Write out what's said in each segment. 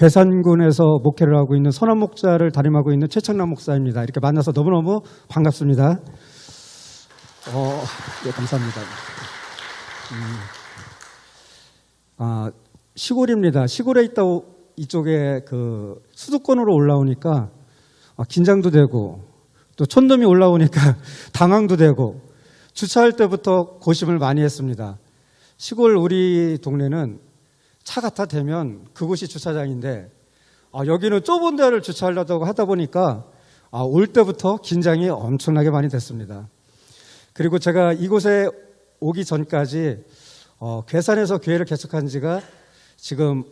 괴산군에서 목회를 하고 있는 선한 목자를 담임하고 있는 최창남 목사입니다. 이렇게 만나서 너무너무 반갑습니다. 네, 감사합니다. 시골입니다. 시골에 있다 이쪽에 그 수도권으로 올라오니까 긴장도 되고 또 촌놈이 올라오니까 당황도 되고 주차할 때부터 고심을 많이 했습니다. 시골 우리 동네는 차가 다 되면 그곳이 주차장인데 여기는 좁은 데를 주차하려고 하다 보니까 올 때부터 긴장이 엄청나게 많이 됐습니다. 그리고 제가 이곳에 오기 전까지 괴산에서 교회를 개척한 지가 지금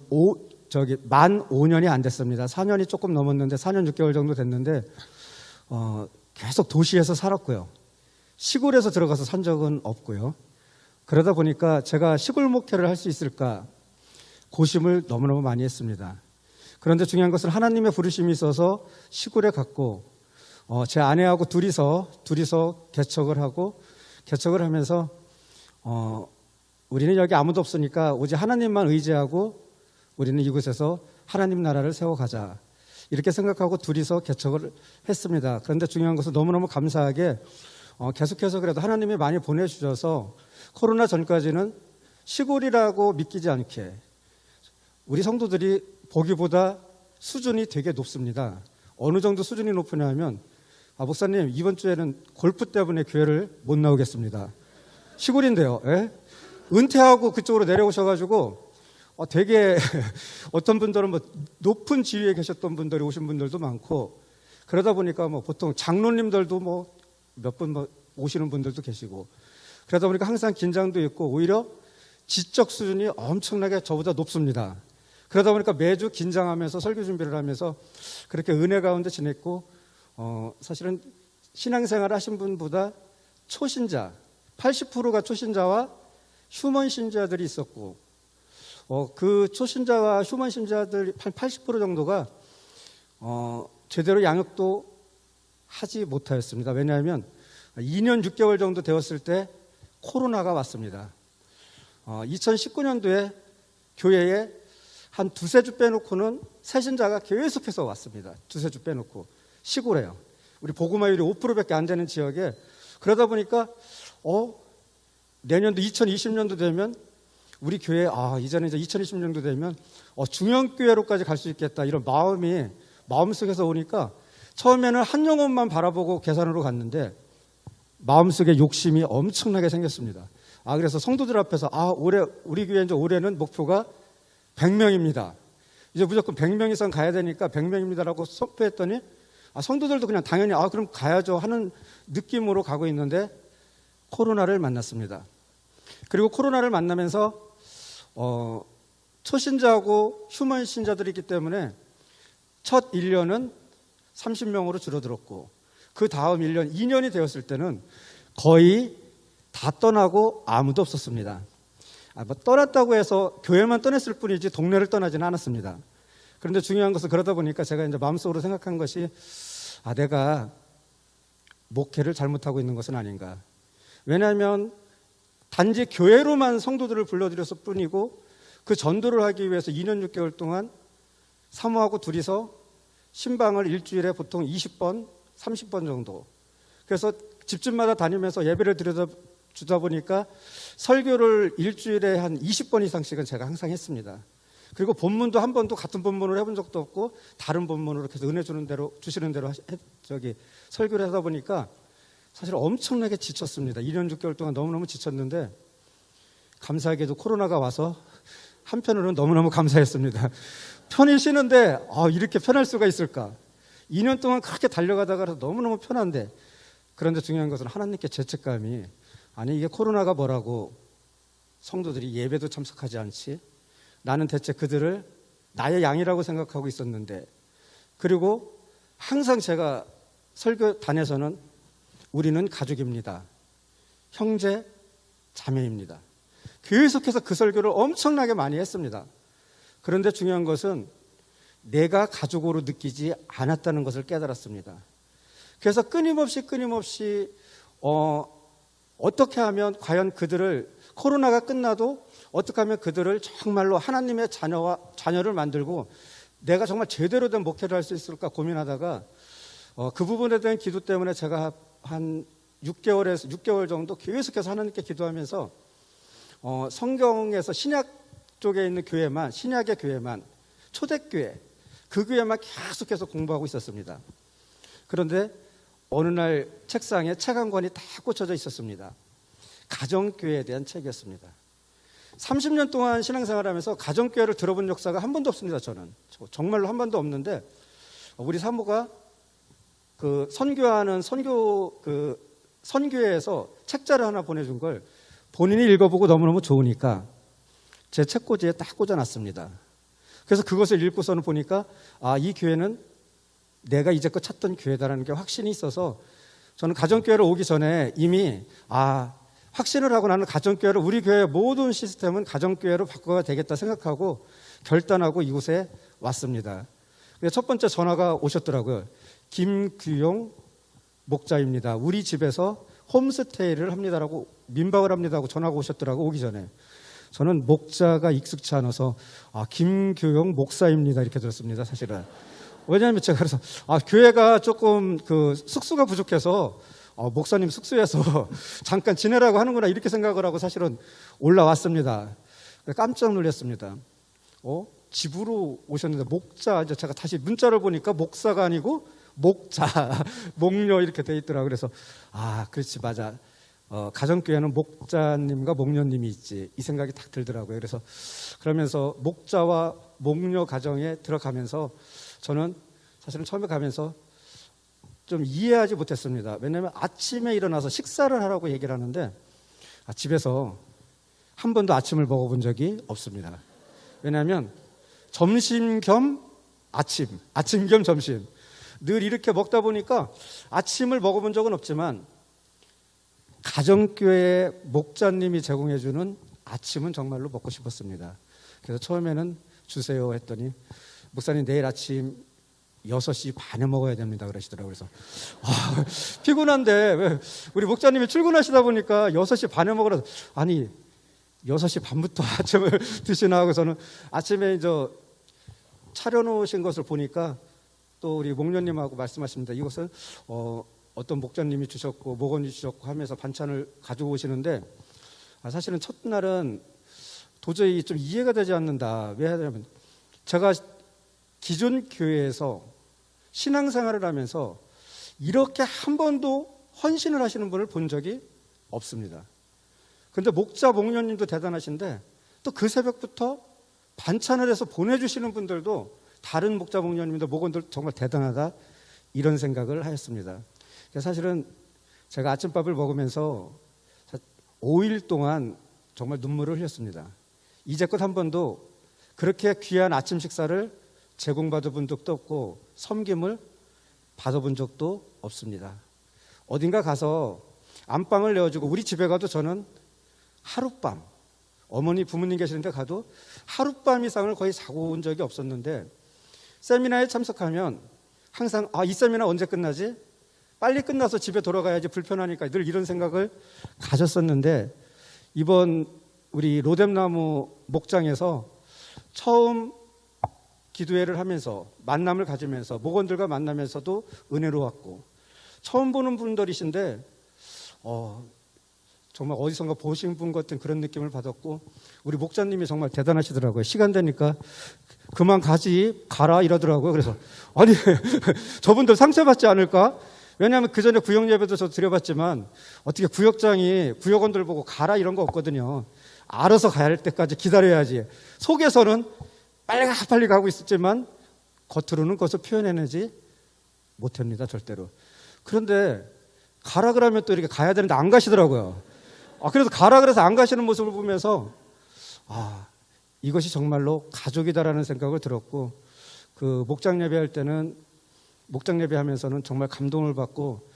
만 5년이 안 됐습니다. 4년이 조금 넘었는데 4년 6개월 정도 됐는데 계속 도시에서 살았고요. 시골에서 들어가서 산 적은 없고요. 그러다 보니까 제가 시골 목회를 할 수 있을까 고심을 너무너무 많이 했습니다. 그런데 중요한 것은 하나님의 부르심이 있어서 시골에 갔고 제 아내하고 둘이서 개척을 하면서 우리는 여기 아무도 없으니까 오직 하나님만 의지하고 우리는 이곳에서 하나님 나라를 세워가자 이렇게 생각하고 둘이서 개척을 했습니다. 그런데 중요한 것은 너무너무 감사하게 계속해서 그래도 하나님이 많이 보내주셔서 코로나 전까지는 시골이라고 믿기지 않게 우리 성도들이 보기보다 수준이 되게 높습니다. 어느 정도 수준이 높으냐 하면 목사님 이번 주에는 골프 때문에 교회를 못 나오겠습니다. 시골인데요. 예? 은퇴하고 그쪽으로 내려오셔가지고 되게 어떤 분들은 높은 지위에 계셨던 분들이 오신 분들도 많고 그러다 보니까 보통 장로님들도 몇 분 오시는 분들도 계시고 그러다 보니까 항상 긴장도 있고 오히려 지적 수준이 엄청나게 저보다 높습니다. 그러다 보니까 매주 긴장하면서 설교 준비를 하면서 그렇게 은혜 가운데 지냈고 사실은 신앙생활 하신 분보다 초신자 80%가 초신자와 휴먼 신자들이 있었고 그 초신자와 휴먼 신자들 한 80% 정도가 제대로 양육도 하지 못하였습니다. 왜냐하면 2년 6개월 정도 되었을 때 코로나가 왔습니다. 2019년도에 교회에 한 두세 주 빼놓고는 새신자가 계속해서 왔습니다. 두세 주 빼놓고 시골에요. 우리 복음화율이 5%밖에 안 되는 지역에 그러다 보니까 내년도 2020년도 되면 우리 교회 이제 2020년도 되면 중형교회로까지 갈 수 있겠다 이런 마음속에서 오니까 처음에는 한 영혼만 바라보고 계산으로 갔는데 마음속에 욕심이 엄청나게 생겼습니다. 그래서 성도들 앞에서 올해 우리 교회 이제 올해는 목표가 100명입니다. 이제 무조건 100명 이상 가야 되니까 100명입니다라고 선포했더니 성도들도 그냥 당연히 그럼 가야죠 하는 느낌으로 가고 있는데 코로나를 만났습니다. 그리고 코로나를 만나면서 초신자하고 휴먼 신자들이 있기 때문에 첫 1년은 30명으로 줄어들었고 그 다음 1년, 2년이 되었을 때는 거의 다 떠나고 아무도 없었습니다. 떠났다고 해서 교회만 떠났을 뿐이지 동네를 떠나지는 않았습니다. 그런데 중요한 것은 그러다 보니까 제가 이제 마음속으로 생각한 것이 내가 목회를 잘못하고 있는 것은 아닌가. 왜냐하면 단지 교회로만 성도들을 불러들였을 뿐이고 그 전도를 하기 위해서 2년 6개월 동안 사모하고 둘이서 신방을 일주일에 보통 20번, 30번 정도. 그래서 집집마다 다니면서 예배를 드려주다 보니까 설교를 일주일에 한 20번 이상씩은 제가 항상 했습니다. 그리고 본문도 한 번도 같은 본문으로 해본 적도 없고 다른 본문으로 계속 은혜 주시는 대로 설교를 하다 보니까 사실 엄청나게 지쳤습니다. 2년 6개월 동안 너무너무 지쳤는데 감사하게도 코로나가 와서 한편으로는 너무너무 감사했습니다. 편히 쉬는데 이렇게 편할 수가 있을까? 2년 동안 그렇게 달려가다가 너무너무 편한데 그런데 중요한 것은 하나님께 죄책감이 이게 코로나가 뭐라고 성도들이 예배도 참석하지 않지? 나는 대체 그들을 나의 양이라고 생각하고 있었는데 그리고 항상 제가 설교단에서는 우리는 가족입니다. 형제, 자매입니다. 계속해서 그 설교를 엄청나게 많이 했습니다. 그런데 중요한 것은 내가 가족으로 느끼지 않았다는 것을 깨달았습니다. 그래서 끊임없이 어떻게 하면 과연 그들을 코로나가 끝나도 어떻게 하면 그들을 정말로 하나님의 자녀를 만들고 내가 정말 제대로 된 목회를 할 수 있을까 고민하다가 그 부분에 대한 기도 때문에 제가 한 6개월 정도 계속해서 하나님께 기도하면서 성경에서 신약 쪽에 있는 교회만, 신약의 교회만, 초대교회, 그 교회만 계속해서 공부하고 있었습니다. 그런데 어느 날 책상에 책 한 권이 딱 꽂혀져 있었습니다. 가정교회에 대한 책이었습니다. 30년 동안 신앙생활하면서 가정교회를 들어본 역사가 한 번도 없습니다. 저는 정말로 한 번도 없는데, 우리 사모가 그 선교하는 선교회에서 책자를 하나 보내준 걸 본인이 읽어보고 너무너무 좋으니까 제 책꽂이에 딱 꽂아놨습니다. 그래서 그것을 읽고서는 보니까 이 교회는 내가 이제껏 찾던 교회다라는 게 확신이 있어서, 저는 가정교회를 오기 전에 이미 확신을 하고 나는 가정교회를, 우리 교회의 모든 시스템은 가정교회로 바꿔야 되겠다 생각하고 결단하고 이곳에 왔습니다. 첫 번째 전화가 오셨더라고요. 김규용 목자입니다. 우리 집에서 홈스테이를 합니다라고, 민박을 합니다라고 전화가 오셨더라고요. 오기 전에. 저는 목자가 익숙치 않아서 김규용 목사입니다 이렇게 들었습니다. 사실은. 왜냐하면 제가 그래서 교회가 조금 그 숙소가 부족해서 목사님 숙소에서 잠깐 지내라고 하는구나 이렇게 생각을 하고 사실은 올라왔습니다. 깜짝 놀랐습니다. 집으로 오셨는데 목자, 이제 제가 다시 문자를 보니까 목사가 아니고 목자, 목녀 이렇게 돼 있더라고요. 그래서 그렇지, 맞아. 가정교회는 목자님과 목녀님이 있지, 이 생각이 딱 들더라고요. 그래서 그러면서 목자와 목녀 가정에 들어가면서 저는 사실은 처음에 가면서 좀 이해하지 못했습니다. 왜냐하면 아침에 일어나서 식사를 하라고 얘기를 하는데 집에서 한 번도 아침을 먹어본 적이 없습니다. 왜냐하면 점심 겸 아침, 아침 겸 점심, 늘 이렇게 먹다 보니까 아침을 먹어본 적은 없지만 가정교회 목자님이 제공해주는 아침은 정말로 먹고 싶었습니다. 그래서 처음에는 주세요 했더니 목사님 내일 아침 6시 반에 먹어야 됩니다 그러시더라고요. 그래서 피곤한데 왜 우리 목자님이 출근하시다 보니까 6시 반에 먹으라, 아니 6시 반부터 아침을 드시나 하고, 저는 아침에 이제 차려놓으신 것을 보니까 또 우리 목녀님하고 말씀하십니다. 이것은 어떤 목자님이 주셨고 목원이 주셨고 하면서 반찬을 가져오시는데 사실은 첫날은 도저히 좀 이해가 되지 않는다. 왜 하냐면 제가 기존 교회에서 신앙생활을 하면서 이렇게 한 번도 헌신을 하시는 분을 본 적이 없습니다. 그런데 목자 목녀님도 대단하신데 또 그 새벽부터 반찬을 해서 보내주시는 분들도, 다른 목자 목녀님도 목원들 정말 대단하다 이런 생각을 하였습니다. 사실은 제가 아침밥을 먹으면서 5일 동안 정말 눈물을 흘렸습니다. 이제껏 한 번도 그렇게 귀한 아침 식사를 제공받은 적도 없고 섬김을 받아본 적도 없습니다. 어딘가 가서 안방을 내어주고, 우리 집에 가도 저는 하룻밤, 어머니 부모님 계시는데 가도 하룻밤 이상을 거의 자고 온 적이 없었는데, 세미나에 참석하면 항상 이 세미나 언제 끝나지? 빨리 끝나서 집에 돌아가야지, 불편하니까 늘 이런 생각을 가졌었는데, 이번 우리 로뎀나무 목장에서 처음 기도회를 하면서 만남을 가지면서 목원들과 만나면서도 은혜로웠고, 처음 보는 분들이신데 정말 어디선가 보신 분 같은 그런 느낌을 받았고, 우리 목자님이 정말 대단하시더라고요. 시간 되니까 그만 가라 이러더라고요. 그래서 아니 저분들 상처받지 않을까? 왜냐하면 그 전에 구역 예배도 저 드려봤지만 어떻게 구역장이 구역원들 보고 가라 이런 거 없거든요. 알아서 가야 할 때까지 기다려야지. 속에서는 빨리 가고 있었지만 겉으로는 그것을 표현해내지 못합니다, 절대로. 그런데 가라 그러면 또 이렇게 가야 되는데 안 가시더라고요. 그래서 가라 그래서 안 가시는 모습을 보면서 이것이 정말로 가족이다라는 생각을 들었고, 그 목장 예배할 때는, 목장 예배하면서는 정말 감동을 받고,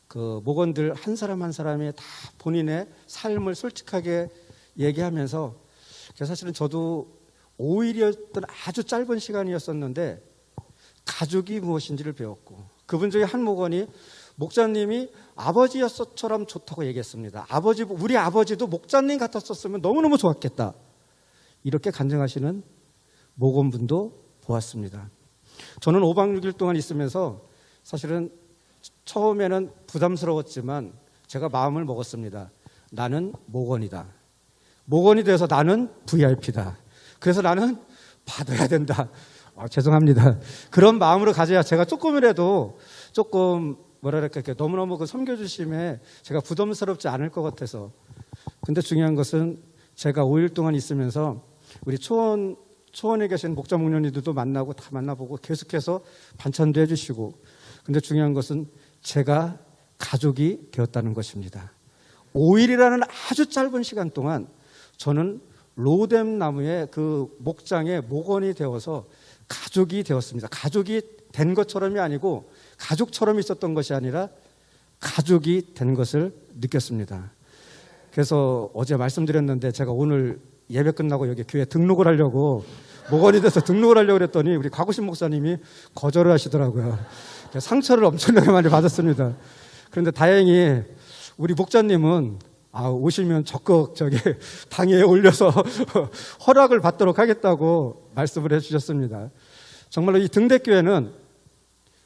그 목원들 한 사람 한 사람이 다 본인의 삶을 솔직하게 얘기하면서, 사실은 저도 5일이었던 아주 짧은 시간이었었는데 가족이 무엇인지를 배웠고, 그분 중에 한 목원이 목자님이 아버지였어처럼 좋다고 얘기했습니다. 우리 아버지도 목자님 같았었으면 너무너무 좋았겠다, 이렇게 간증하시는 목원분도 보았습니다. 저는 5박 6일 동안 있으면서 사실은 처음에는 부담스러웠지만 제가 마음을 먹었습니다. 나는 목원이다. 목원이 돼서 나는 VIP다. 그래서 나는 받아야 된다. 죄송합니다. 그런 마음으로 가져야 제가 조금이라도 조금 뭐랄까 너무너무 그 섬겨주심에 제가 부담스럽지 않을 것 같아서. 근데 중요한 것은 제가 5일 동안 있으면서 우리 초원에 계신 목자 목련이들도 만나고 다 만나보고 계속해서 반찬도 해주시고, 근데 중요한 것은 제가 가족이 되었다는 것입니다. 5일이라는 아주 짧은 시간 동안 저는 로뎀 나무의 그 목장의 목원이 되어서 가족이 되었습니다. 가족이 된 것처럼이 아니고 가족처럼 있었던 것이 아니라 가족이 된 것을 느꼈습니다. 그래서 어제 말씀드렸는데 제가 오늘 예배 끝나고 여기 교회 등록을 하려고 목원이 돼서 등록을 하려고 그랬더니 우리 곽우신 목사님이 거절을 하시더라고요. 상처를 엄청나게 많이 받았습니다. 그런데 다행히 우리 목자님은 오시면 적극 당에 올려서 허락을 받도록 하겠다고 말씀을 해주셨습니다. 정말로 이 등대교회는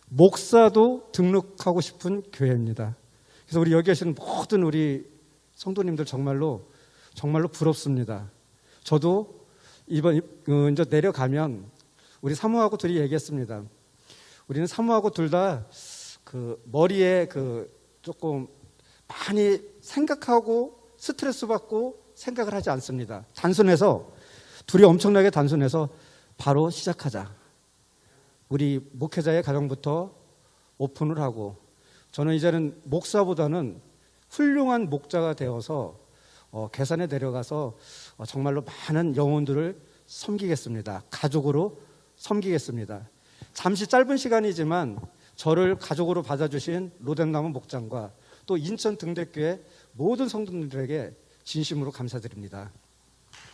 목사도 등록하고 싶은 교회입니다. 그래서 우리 여기 계시는 모든 우리 성도님들 정말로 부럽습니다. 저도 이제 내려가면 우리 사모하고 둘이 얘기했습니다. 우리는 사모하고 둘 다 그 머리에 조금 많이 생각하고 스트레스 받고 생각을 하지 않습니다. 둘이 엄청나게 단순해서 바로 시작하자. 우리 목회자의 가정부터 오픈을 하고, 저는 이제는 목사보다는 훌륭한 목자가 되어서 괴산에 내려가서 정말로 많은 영혼들을 섬기겠습니다. 가족으로 섬기겠습니다. 잠시 짧은 시간이지만 저를 가족으로 받아주신 로뎀나무 목장과 또 인천 등대교회 모든 성도들에게 진심으로 감사드립니다.